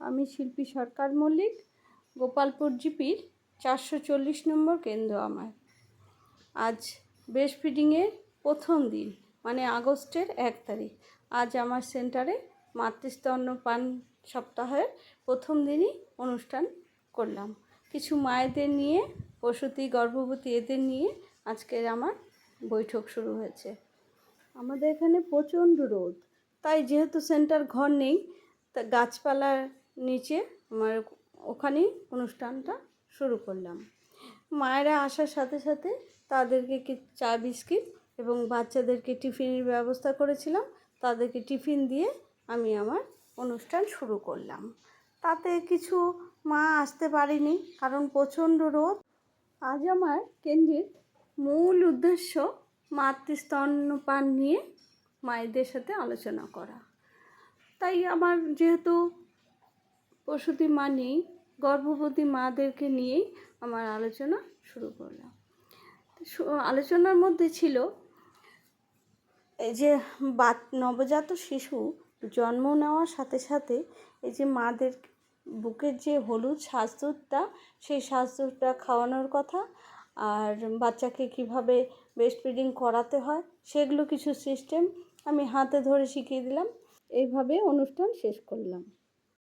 আমি শিল্পী সরকার মল্লিক, গোপালপুর জিপির 440 নম্বর কেন্দ্র আমার। আজ ব্রেস্ট ফিডিংয়ের প্রথম দিন, মানে আগস্টের 1 তারিখ। আজ আমার সেন্টারে মাতৃস্তন্যপান সপ্তাহের প্রথম দিনই অনুষ্ঠান করলাম। কিছু মায়েদের নিয়ে, প্রসূতি গর্ভবতী এদের নিয়ে আজকের আমার বৈঠক শুরু হয়েছে। আমাদের এখানে প্রচণ্ড রোদ, তাই যেহেতু সেন্টার ঘর নেই, তা গাছপালার নিচে আমার ওখানেই অনুষ্ঠানটা শুরু করলাম। মায়েরা আসার সাথে সাথে তাদেরকে চা বিস্কিট এবং বাচ্চাদেরকে টিফিনের ব্যবস্থা করেছিলাম। তাদেরকে টিফিন দিয়ে আমি আমার অনুষ্ঠান শুরু করলাম। তাতে কিছু মা আসতে পারেনি, কারণ প্রচণ্ড রোদ। আজ আমার কেন্দ্রের মূল উদ্দেশ্য মাতৃস্তন্যপান নিয়ে মায়েদের সাথে আলোচনা করা। তাই আমার যেহেতু প্রসূতি মা নেই, গর্ভবতী মাদেরকে নিয়েই আমার আলোচনা শুরু করলাম। আলোচনার মধ্যে ছিল এই যে নবজাত শিশু জন্ম নেওয়ার সাথে সাথে এই যে মাদের বুকের যে হলুদ শ্বাসদুধটা, সেই শ্বাসদুধটা খাওয়ানোর কথা, আর বাচ্চাকে কিভাবে ব্রেস্ট ফিডিং করাতে হয় সেগুলো কিছু সিস্টেম আমি হাতে ধরে শিখিয়ে দিলাম। এইভাবে অনুষ্ঠান শেষ করলাম।